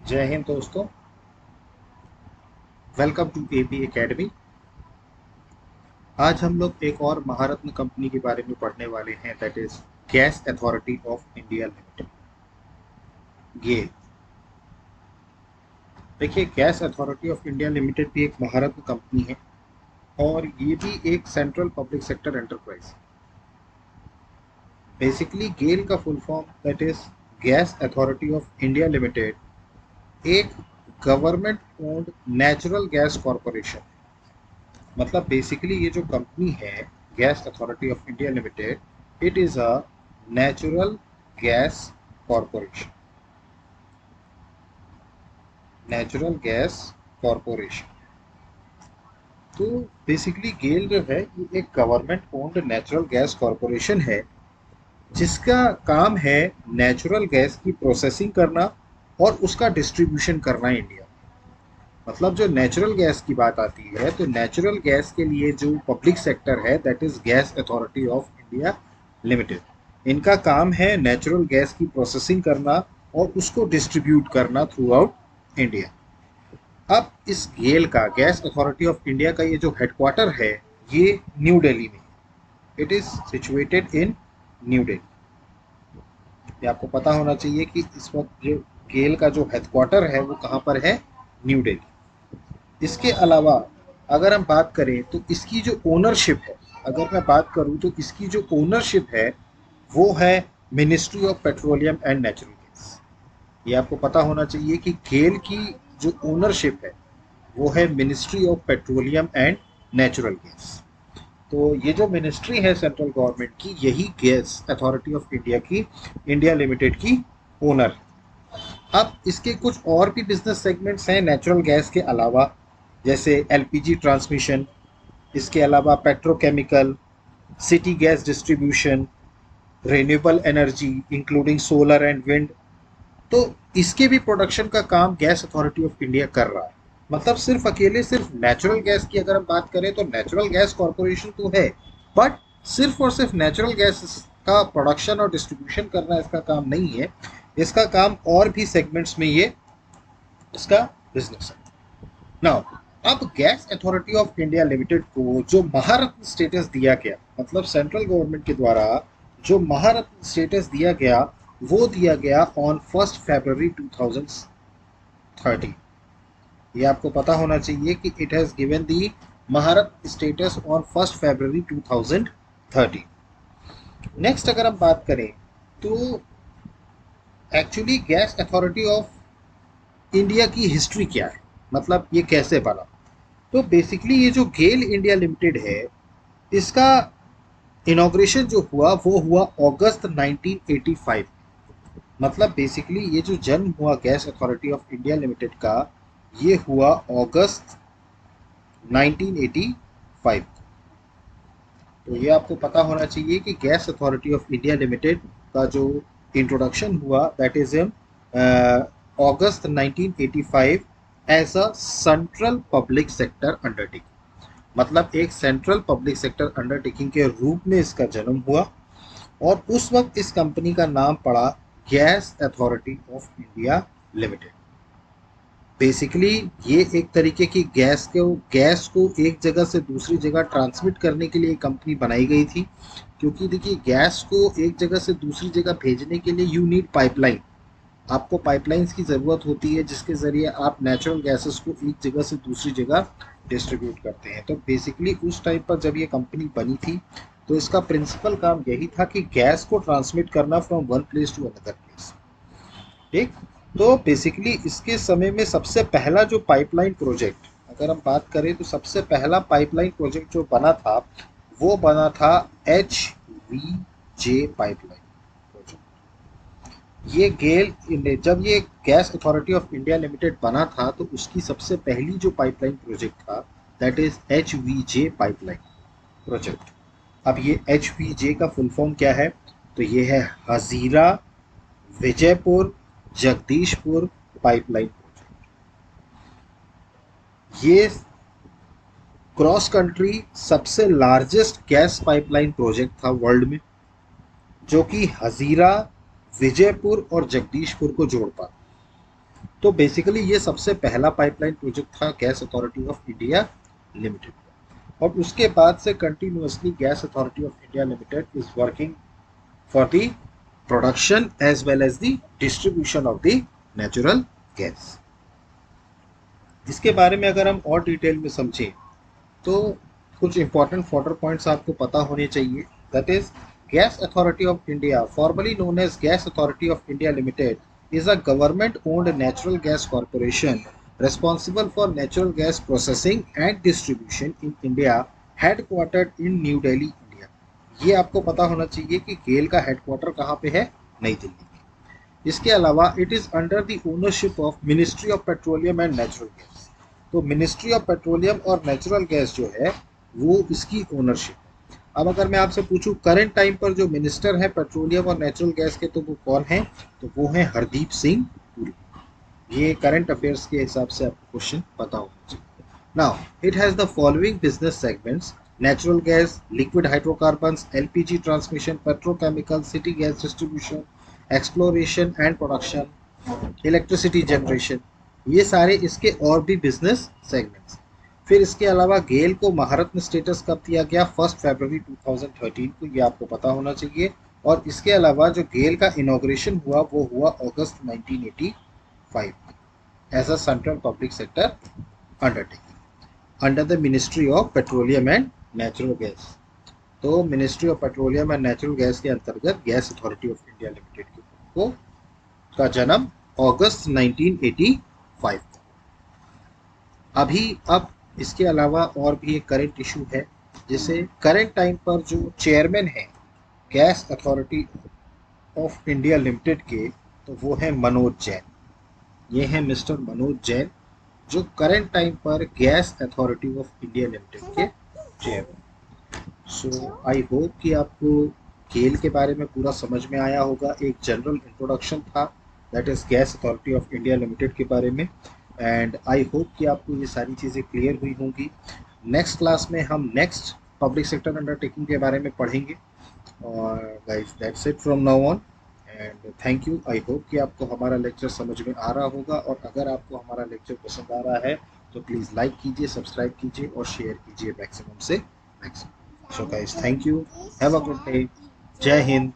जय हिंद दोस्तों। Welcome to AP academy. आज हम लोग एक और महारत्न कंपनी के बारे में पढ़ने वाले हैं, that is gas authority of India limited, GAIL. देखिए, gas authority of India limited भी एक महारत्न कंपनी है और ये भी एक central public sector enterprise. Basically GAIL का full form that is gas authority of India limited एक government owned natural gas corporation. मतलब बेसिकली ये जो कंपनी है gas authority of India limited, it is a natural gas corporation. Natural gas corporation. तो basically गेल जो है ये एक government owned natural gas corporation है जिसका काम है नेचुरल गैस की प्रोसेसिंग करना और उसका डिस्ट्रीब्यूशन करना इंडिया। मतलब जो नेचुरल गैस की बात आती है तो नेचुरल गैस के लिए जो पब्लिक सेक्टर है that is gas authority of India limited. इनका काम है नेचुरल गैस की प्रोसेसिंग करना और उसको डिस्ट्रीब्यूट करना थ्रू आउट इंडिया। अब इस गेल का, गैस अथॉरिटी ऑफ इंडिया का ये जो हेडक्वार्टर है ये न्यू दिल्ली में। It is situated in new Delhi. ये आपको पता होना चाहिए कि इस वक्त जो गेल का जो हेडक्वार्टर है वो कहाँ पर है, न्यू दिल्ली। इसके अलावा अगर हम बात करें तो इसकी जो ओनरशिप है, अगर मैं बात करूं तो इसकी जो ओनरशिप है वो है ministry of petroleum and natural gas. ये आपको पता होना चाहिए कि गेल की जो ओनरशिप है वो है ministry of petroleum and natural gas. तो ये जो मिनिस्ट्री है सेंट्रल गवर्नमेंट की, यही गैस अथॉरिटी ऑफ इंडिया की, इंडिया लिमिटेड की ओनर। अब इसके कुछ और भी बिजनेस सेगमेंट्स हैं नेचुरल गैस के अलावा, जैसे एलपीजी ट्रांसमिशन, इसके अलावा petrochemical, city gas distribution, renewable energy including solar and wind. तो इसके भी प्रोडक्शन का काम गैस अथॉरिटी ऑफ इंडिया कर रहा है। मतलब सिर्फ नेचुरल गैस की अगर हम बात करें तो नेचुरल गैस कॉरपोरेशन तो है, बट सिर्फ और सिर्फ नेचुरल गैस का प्रोडक्शन और डिस्ट्रीब्यूशन करना इसका काम नहीं है। इसका काम और भी सेगमेंट्स में ये इसका बिजनेस है। नाउ, अब gas authority of India limited को जो महारत्न स्टेटस दिया गया, मतलब सेंट्रल गवर्नमेंट के द्वारा जो महारत्न स्टेटस दिया गया, वो दिया गया ऑन 1 फरवरी 2013। ये आपको पता होना चाहिए कि it has given the Maharatna status on 1 February 2013। Next अगर हम बात करें तो actually gas authority of India की हिस्ट्री क्या है, मतलब ये कैसे बना। तो बेसिकली ये जो गेल इंडिया लिमिटेड है इसका इनॉग्रेशन जो हुआ वो हुआ अगस्त 1985। मतलब बेसिकली ये जो जन्म हुआ gas authority of India limited का, ये हुआ अगस्त 1985। तो ये आपको पता होना चाहिए कि gas authority of India limited का जो इंट्रोडक्शन हुआ that is in August 1985 as a central public sector undertaking. मतलब एक सेंट्रल पब्लिक सेक्टर अंडरटेकिंग के रूप में इसका जन्म हुआ और उस वक्त इस कंपनी का नाम पड़ा gas authority of India limited. Basically ये एक तरीके की गैस को एक जगह से दूसरी जगह ट्रांसमिट करने के लिए कंपनी बनाई गई थी। क्योंकि देखिए, गैस को एक जगह से दूसरी जगह भेजने के लिए यू नीड पाइपलाइन। आपको पाइपलाइंस की ज़रूरत होती है जिसके ज़रिए आप नेचुरल गैसेस को एक जगह से दूसरी जगह डिस्ट्रीब्यूट करते हैं। तो बेसिकली उस टाइम पर जब ये कंपनी बनी थी तो इसका प्रिंसिपल काम यही था कि गैस को ट्रांसमिट करना from one place to another place. ठीक। तो बेसिकली इसके समय में सबसे पहला जो पाइपलाइन प्रोजेक्ट अगर हम बात करें तो सबसे पहला पाइपलाइन प्रोजेक्ट जो बना था वो बना था HVJ पाइपलाइन प्रोजेक्ट। जब ये gas authority of India limited बना था तो उसकी सबसे पहली जो पाइपलाइन प्रोजेक्ट था that is HVJ pipeline project. अब ये HVJ का फुल फॉर्म क्या है, तो ये है हजीरा विजयपुर जगदीशपुर पाइपलाइन प्रोजेक्ट। ये क्रॉस कंट्री सबसे लार्जेस्ट गैस पाइपलाइन प्रोजेक्ट था वर्ल्ड में, जो कि हजीरा विजयपुर और जगदीशपुर को जोड़ता। तो बेसिकली ये सबसे पहला पाइपलाइन प्रोजेक्ट था gas authority of India limited, और उसके बाद से continuously gas authority of India limited is working for the production as well as the distribution of the natural gas. इसके बारे में अगर हम और डिटेल में समझें तो कुछ इंपॉर्टेंट फॉर्डर पॉइंट्स आपको पता होने चाहिए। That is gas authority of India, formerly known as gas authority of India limited, is a government owned natural gas corporation responsible for natural gas processing and distribution in India, headquartered in New Delhi, India। ये आपको पता होना चाहिए कि गेल का headquarter कहाँ पे है, नई दिल्ली में। इसके अलावा it is under the ownership of ministry of petroleum and natural gas. तो मिनिस्ट्री ऑफ पेट्रोलियम और नेचुरल गैस जो है वो इसकी ओनरशिप। अब अगर मैं आपसे पूछूं करंट टाइम पर जो मिनिस्टर है पेट्रोलियम और नेचुरल गैस के, तो वो कौन है? तो वो है हरदीप सिंह पुरी। ये करंट अफेयर्स के हिसाब से आपको क्वेश्चन पता होना चाहिए। Now it has the following business segments: natural gas, liquid hydrocarbons, LPG transmission, petrochemical, city gas distribution, exploration and production, electricity generation. ये सारे इसके और भी बिजनेस सेगमेंट्स। फिर इसके अलावा गेल को महारत्न स्टेटस कब दिया गया? 1 फरवरी 2013 को, ये आपको पता होना चाहिए। और इसके अलावा जो गेल का इनॉग्रेशन हुआ वो हुआ अगस्त 1985 as a central public sector undertaking under the ministry of petroleum and natural gas. तो ministry of petroleum and natural gas के अंतर्गत gas authority of India limited को का जन्म अगस्त 1985 को। अब इसके अलावा और भी एक करंट इशू है, जैसे करंट टाइम पर जो चेयरमैन है gas authority of India limited के, तो वो है मनोज जैन। ये है मिस्टर मनोज जैन जो करंट टाइम पर gas authority of India limited के चेयरमैन। सो आई होप कि आपको गेल के बारे में पूरा समझ में आया होगा। एक जनरल इंट्रोडक्शन था that is gas authority of India limited के बारे में, एंड आई होप कि आपको ये सारी चीज़ें क्लियर हुई होंगी। नेक्स्ट क्लास में हम नेक्स्ट पब्लिक सेक्टर अंडरटेकिंग के बारे में पढ़ेंगे। और guys that's it from now on, and thank you. I hope कि आपको हमारा लेक्चर समझ में आ रहा होगा, और अगर आपको हमारा लेक्चर पसंद आ रहा है तो प्लीज़ लाइक कीजिए, सब्सक्राइब कीजिए और शेयर कीजिए मैक्सिमम से maximum. So guys thank you, have a good day, जय हिंद,